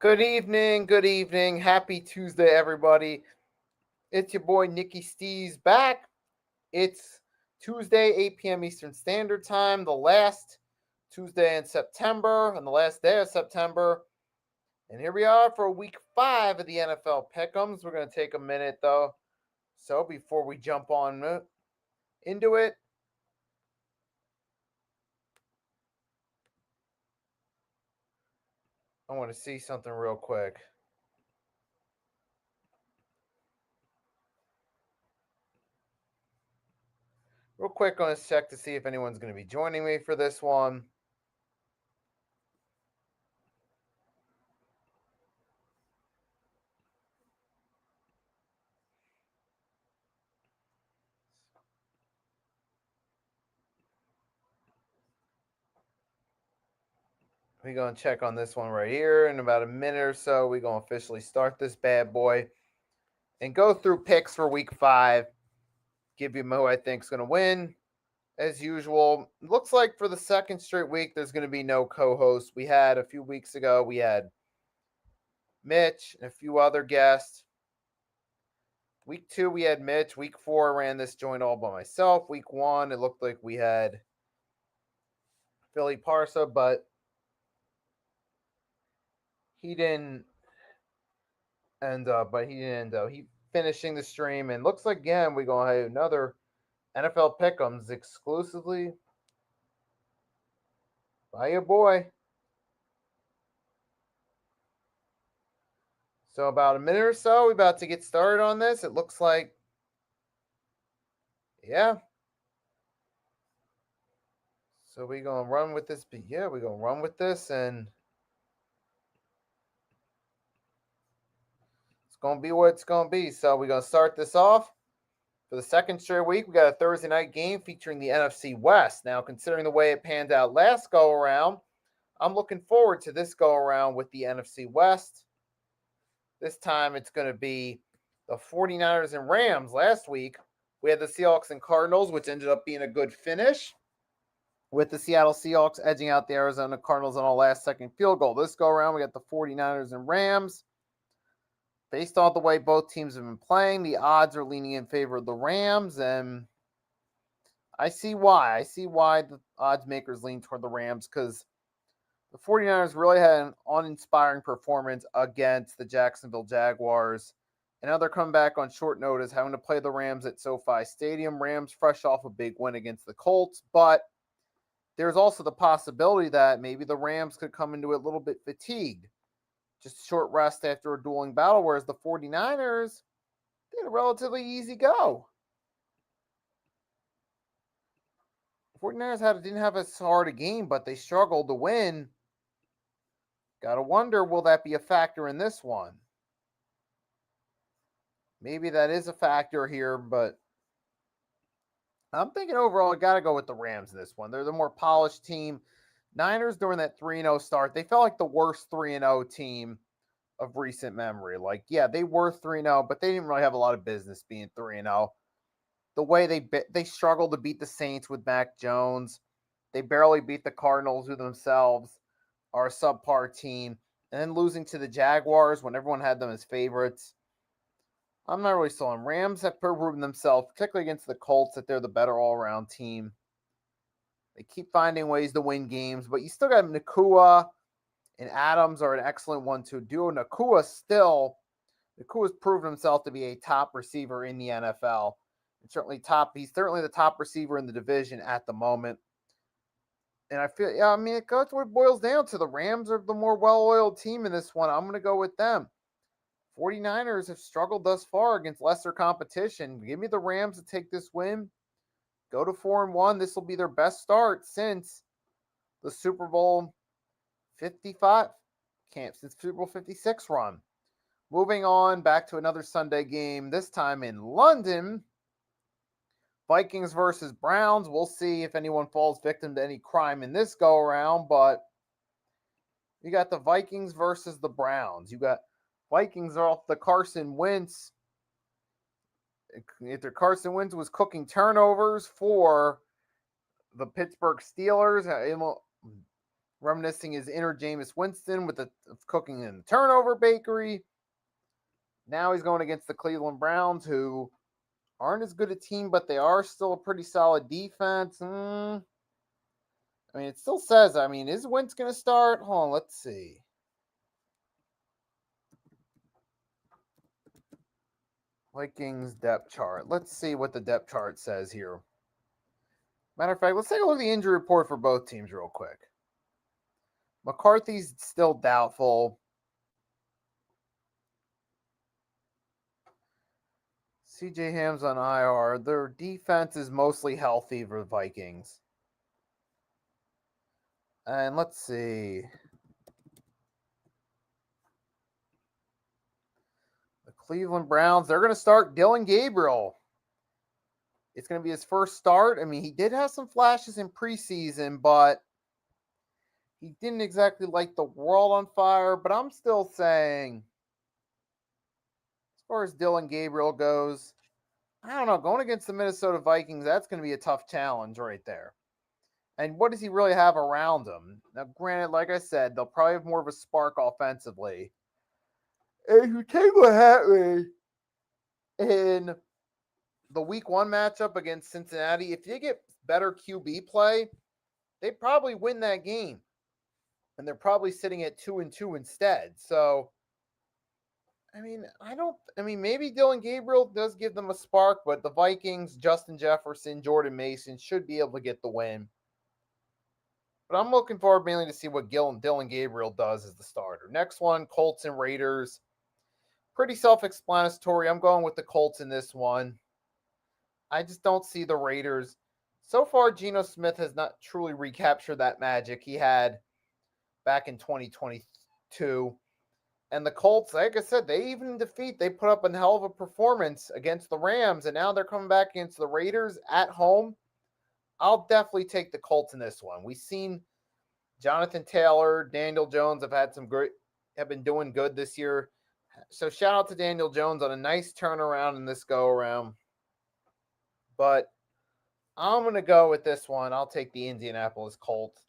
Good evening, good evening. Happy Tuesday, everybody. It's your boy Nicky Steez back. It's Tuesday, 8 p.m. Eastern Standard Time, the last Tuesday in September and the last day of September. And here we are for week 5 of the NFL PICKEMS. We're going to take a minute, though. So before we jump on into it, I want to see something real quick. Real quick, going to check to see if anyone's going to be joining me for this one. We're going to check on this one right here. In about a minute or so, we're going to officially start this bad boy and go through picks for week 5. Give you who I think is going to win. As usual, looks like for the second straight week, there's going to be no co-host. We had a few weeks ago, we had Mitch and a few other guests. Week 2, we had Mitch. Week 4, I ran this joint all by myself. Week 1, it looked like we had Philly Parsa, but he didn't end up. He finishing the stream, and looks like again we're gonna have another NFL Pick'ems exclusively by your boy. So about a minute or so, we're about to get started on this. It looks like, yeah. So we're gonna run with this. Yeah, we're gonna run with this, and it's gonna be what it's gonna be. So we're gonna start this off. For the second straight week, we got a Thursday night game featuring the NFC West. Now, considering the way it panned out last go around, I'm looking forward to this go around with the NFC West. This time it's going to be the 49ers and Rams. Last week, we had the Seahawks and Cardinals, which ended up being a good finish, with the Seattle Seahawks edging out the Arizona Cardinals on a last-second field goal. This go around, we got the 49ers and Rams. Based on the way both teams have been playing, the odds are leaning in favor of the Rams, and I see why. I see why the odds makers lean toward the Rams, because the 49ers really had an uninspiring performance against the Jacksonville Jaguars. And now they're coming back on short notice, having to play the Rams at SoFi Stadium. Rams fresh off a big win against the Colts, but there's also the possibility that maybe the Rams could come into it a little bit fatigued. Just a short rest after a dueling battle, whereas the 49ers, they had a relatively easy go. 49ers didn't have as hard a game, but they struggled to win. Gotta wonder, will that be a factor in this one? Maybe that is a factor here, but I'm thinking overall, I gotta go with the Rams in this one. They're the more polished team. Niners, during that 3-0 start, they felt like the worst 3-0 team of recent memory. Like, yeah, they were 3-0, but they didn't really have a lot of business being 3-0. The way they struggled to beat the Saints with Mac Jones. They barely beat the Cardinals, who themselves are a subpar team. And then losing to the Jaguars when everyone had them as favorites. I'm not really sold on. Rams have proven themselves, particularly against the Colts, that they're the better all-around team. They keep finding ways to win games, but you still got Nakua and Adams are an excellent 1-2 duo. Nakua's proven himself to be a top receiver in the NFL. And he's certainly the top receiver in the division at the moment. And I feel, that's what it boils down to. The Rams are the more well-oiled team in this one. I'm going to go with them. 49ers have struggled thus far against lesser competition. Give me the Rams to take this win. Go to 4-1. This will be their best start since the Super Bowl 55 since Super Bowl 56 run. Moving on back to another Sunday game, this time in London. Vikings versus Browns. We'll see if anyone falls victim to any crime in this go around, but you got the Vikings versus the Browns. You got Vikings are off the Carson Wentz. After Carson Wentz was cooking turnovers for the Pittsburgh Steelers, reminiscing his inner Jameis Winston with the cooking in the turnover bakery. Now he's going against the Cleveland Browns, who aren't as good a team, but they are still a pretty solid defense. I mean, it still says, is Wentz going to start? Hold on, let's see. Vikings depth chart. Let's see what the depth chart says here. Matter of fact, let's take a look at the injury report for both teams real quick. McCarthy's still doubtful. CJ Ham's on IR. Their defense is mostly healthy for the Vikings. And let's see. The Cleveland Browns, they're going to start Dylan Gabriel. It's going to be his first start. I mean, he did have some flashes in preseason, but he didn't exactly light the world on fire. But I'm still saying, as far as Dylan Gabriel goes, I don't know. Going against the Minnesota Vikings, that's going to be a tough challenge right there. And what does he really have around him? Now, granted, like I said, they'll probably have more of a spark offensively. And if you take what happened in the Week 1 matchup against Cincinnati, if you get better QB play, they probably win that game. And they're probably sitting at 2-2 instead. So, maybe Dylan Gabriel does give them a spark, but the Vikings, Justin Jefferson, Jordan Mason should be able to get the win. But I'm looking forward mainly to see what Dylan Gabriel does as the starter. Next one, Colts and Raiders. Pretty self-explanatory. I'm going with the Colts in this one. I just don't see the Raiders. So far, Geno Smith has not truly recaptured that magic he had back in 2022. And the Colts, like I said, they put up a hell of a performance against the Rams, and now they're coming back against the Raiders at home. I'll definitely take the Colts in this one. We've seen Jonathan Taylor, Daniel Jones have been doing good this year. So shout out to Daniel Jones on a nice turnaround in this go around. But I'm going to go with this one. I'll take the Indianapolis Colts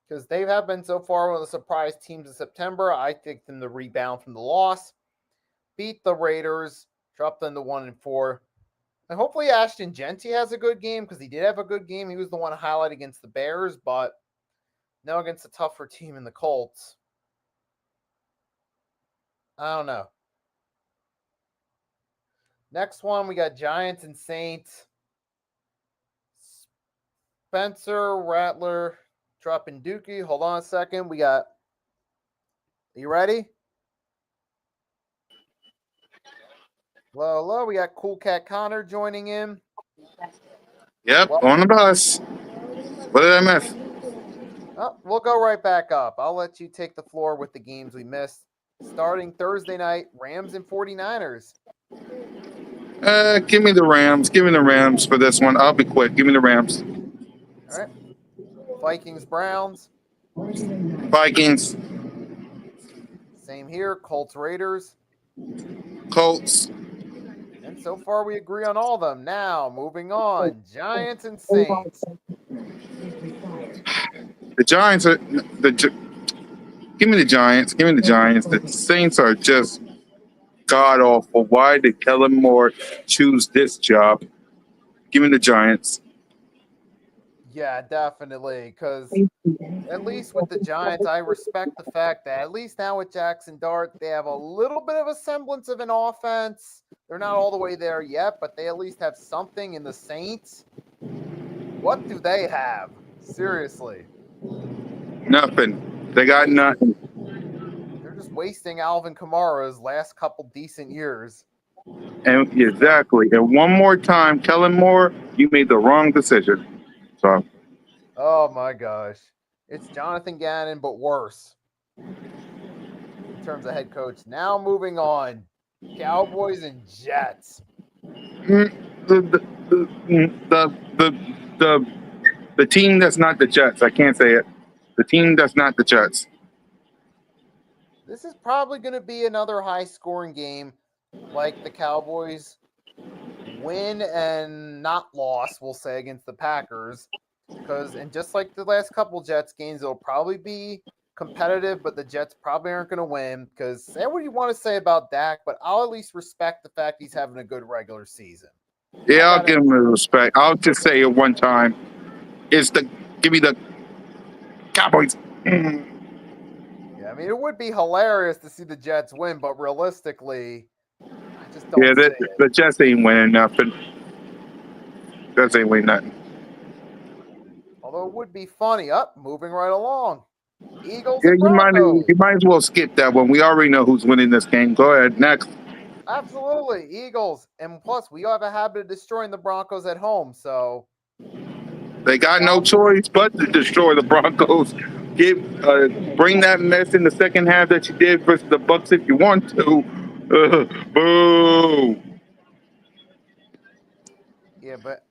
because they have been so far one of the surprise teams in September. I think them to rebound from the loss, beat the Raiders, drop them to 1-4. And hopefully Ashton Genty has a good game because he did have a good game. He was the one to highlight against the Bears, but now against a tougher team in the Colts. I don't know. Next one, we got Giants and Saints. Spencer Rattler dropping Dookie. Hold on a second. Are you ready? Hello. We got Cool Cat Connor joining in. Yep, on the bus. What did I miss? Oh, we'll go right back up. I'll let you take the floor with the games we missed. Starting Thursday night, Rams and 49ers. Give me the Rams. Give me the Rams for this one. I'll be quick. Give me the Rams. All right. Vikings, Browns. Vikings. Same here. Colts, Raiders. Colts. And so far we agree on all of them. Now, moving on. Giants and Saints. The Giants are give me the Giants. Give me the Giants. The Saints are just god awful. Why did Kellen Moore choose this job? Give me the Giants. Yeah, definitely. Because at least with the Giants, I respect the fact that at least now with Jackson Dart, they have a little bit of a semblance of an offense. They're not all the way there yet, but they at least have something. In the Saints, what do they have? Seriously. Nothing. They got nothing. They're just wasting Alvin Kamara's last couple decent years. And exactly. And one more time, Kellen Moore, you made the wrong decision. So. Oh my gosh. It's Jonathan Gannon, but worse. In terms of head coach. Now moving on. Cowboys and Jets. The team that's not the Jets. I can't say it. The team that's not the Jets. This is probably going to be another high-scoring game like the Cowboys win and not loss, we'll say, against the Packers. and just like the last couple Jets games, it'll probably be competitive, but the Jets probably aren't going to win. Because say what you want to say about Dak, but I'll at least respect the fact he's having a good regular season. Yeah, I'll give him the respect. I'll just say it one time. Give me the Cowboys. Yeah, I mean, it would be hilarious to see the Jets win, but realistically, I just don't see it. The Jets ain't winning nothing. Jets ain't winning nothing. Although it would be funny. Moving right along. Eagles Yeah, and Broncos. you might as well skip that one. We already know who's winning this game. Go ahead, next. Absolutely, Eagles. And plus, we have a habit of destroying the Broncos at home, so they got no choice but to destroy the Broncos. Bring that mess in the second half that you did versus the Bucks if you want to. Boo. yeah, but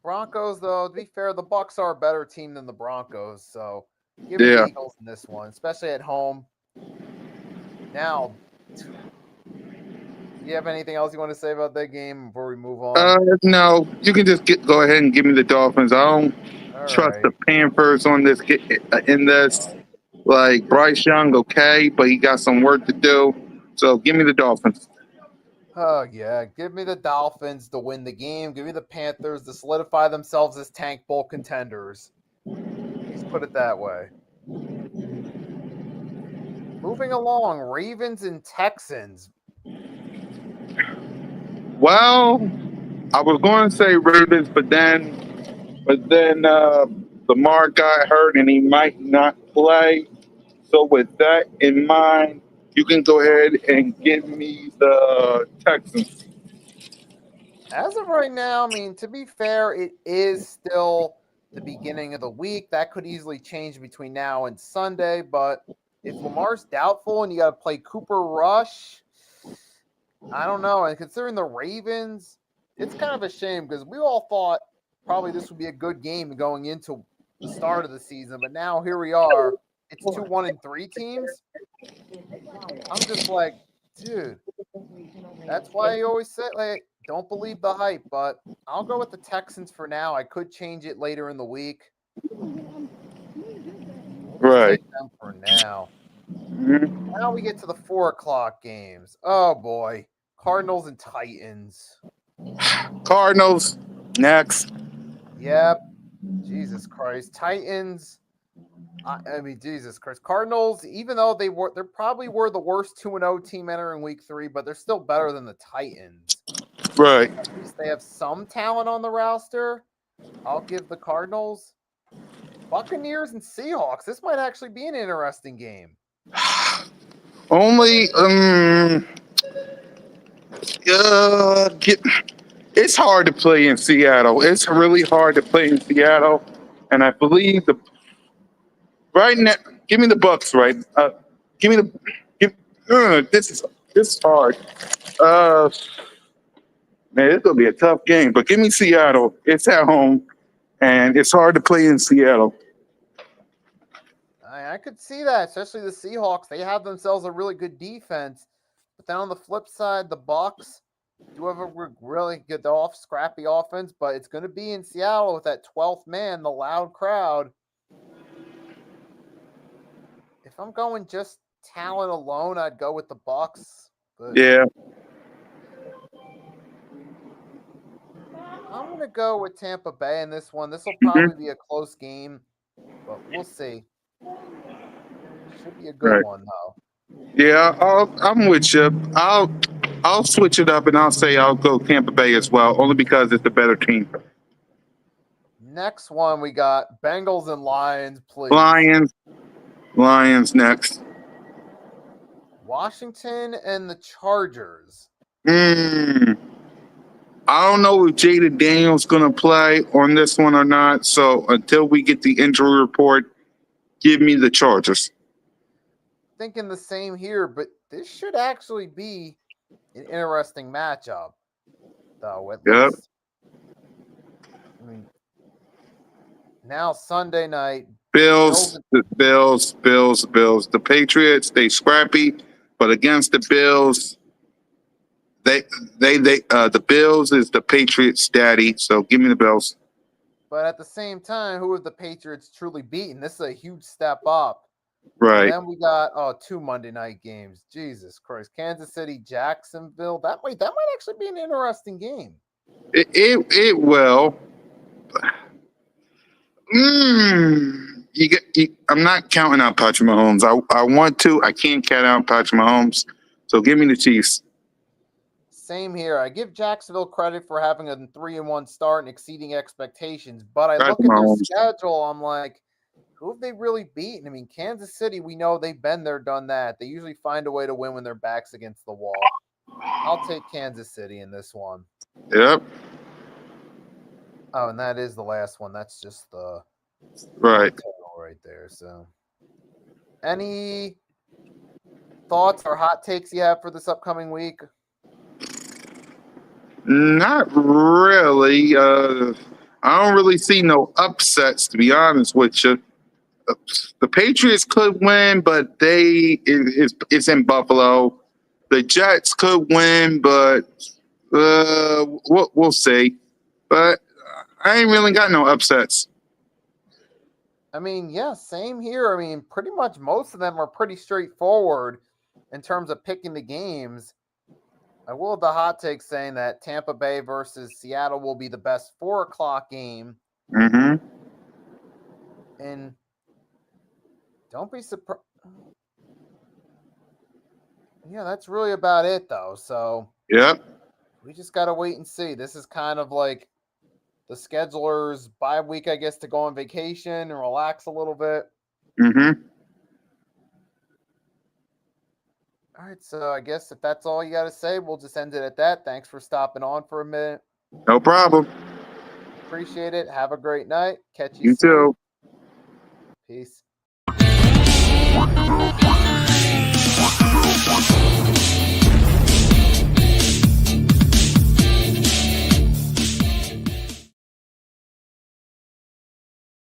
Broncos, though, to be fair, the Bucks are a better team than the Broncos, so give me the Eagles in this one, especially at home. Now, do you have anything else you want to say about that game before we move on? No, you can just go ahead and give me the Dolphins. I don't trust the Panthers on this in this. Like Bryce Young, okay, but he got some work to do. So give me the Dolphins. Oh, yeah. Give me the Dolphins to win the game. Give me the Panthers to solidify themselves as tank bowl contenders. Let's put it that way. Moving along, Ravens and Texans. Well, I was going to say Ravens, but then Lamar got hurt and he might not play. So with that in mind, you can go ahead and give me the Texans. As of right now, I mean, to be fair, it is still the beginning of the week. That could easily change between now and Sunday, but if Lamar's doubtful and you got to play Cooper Rush, I don't know. And considering the Ravens, it's kind of a shame because we all thought probably this would be a good game going into the start of the season, but now here we are. It's 2-1-3 teams. I'm just like, dude, that's why you always say, like, don't believe the hype, but I'll go with the Texans for now. I could change it later in the week. Right. Take them for now. Now we get to the 4:00 games. Oh boy. Cardinals and Titans. Cardinals next. Yep. Jesus Christ. Titans. I mean, Jesus Christ. Cardinals, even though they probably were the worst 2-0 team entering week 3, but they're still better than the Titans. Right. At least they have some talent on the roster. I'll give the Cardinals. Buccaneers and Seahawks. This might actually be an interesting game. Only it's hard to play in Seattle. It's really hard to play in Seattle, and I believe right now. Give me the Bucks. Right. Give me the. This is hard. Man, it's gonna be a tough game. But give me Seattle. It's at home, and it's hard to play in Seattle. I could see that, especially the Seahawks. They have themselves a really good defense. But then on the flip side, the Bucks do have a really good scrappy offense, but it's going to be in Seattle with that 12th man, the loud crowd. If I'm going just talent alone, I'd go with the Bucks. But yeah. I'm going to go with Tampa Bay in this one. This will probably be a close game, but we'll see. Should be a good one, though. Yeah, I'm with you. I'll switch it up and I'll say I'll go Tampa Bay as well, only because it's the better team. Next one, we got Bengals and Lions, please. Lions next. Washington and the Chargers. I don't know if Jaden Daniels going to play on this one or not. So until we get the injury report, give me the Chargers. Thinking the same here, but this should actually be an interesting matchup, though. At least. I mean, now Sunday night. Bills. The Patriots, they scrappy, but against the Bills, the Bills is the Patriots' daddy. So give me the Bills. But at the same time, who have the Patriots truly beaten? This is a huge step up. Right. And then we got 2 Monday night games. Jesus Christ. Kansas City, Jacksonville. That might actually be an interesting game. It will. I'm not counting out Patrick Mahomes. I want to. I can't count out Patrick Mahomes. So give me the Chiefs. Same here. I give Jacksonville credit for having a 3-1 start and exceeding expectations, but I look at their schedule. I'm like, who have they really beaten? I mean, Kansas City, we know they've been there, done that. They usually find a way to win when their back's against the wall. I'll take Kansas City in this one. Yep. Oh, and that is the last one. That's just the right there. So, any thoughts or hot takes you have for this upcoming week? Not really. I don't really see no upsets, to be honest with you. The Patriots could win, but it's in Buffalo. The Jets could win, but we'll see. But I ain't really got no upsets. I mean, yeah, same here. I mean, pretty much most of them are pretty straightforward in terms of picking the games. I will have the hot take saying that Tampa Bay versus Seattle will be the best 4:00 game. Mm-hmm. And don't be surprised. Yeah, that's really about it, though. So, yep. We just got to wait and see. This is kind of like the scheduler's bye week, I guess, to go on vacation and relax a little bit. Mm-hmm. All right, so I guess if that's all you got to say, we'll just end it at that. Thanks for stopping on for a minute. No problem. Appreciate it. Have a great night. Catch you You soon. too. Peace.